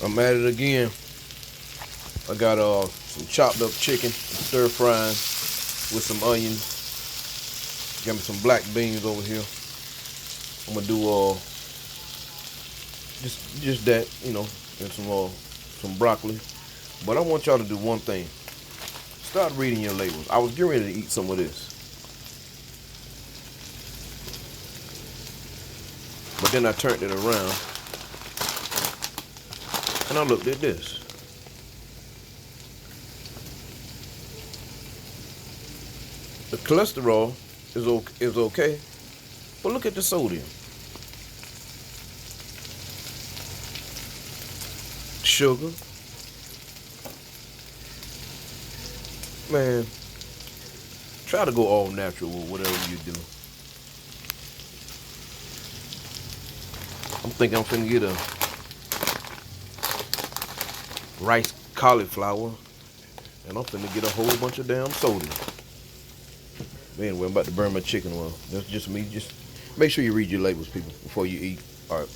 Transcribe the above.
I'm at it again. I got some chopped up chicken, stir frying with some onions. Got me some black beans over here. I'm gonna do just that, and some broccoli. But I want y'all to do one thing. Start reading your labels. I was getting ready to eat some of this, but then I turned it around and I looked at this. The cholesterol is okay, but look at the sodium, sugar. Man, try to go all natural with whatever you do. I'm thinking I'm finna get a rice cauliflower, and I'm finna get a whole bunch of damn sodium. Anyway, I'm about to burn my chicken. Well, that's just me. Just make sure you read your labels, people, before you eat. All right.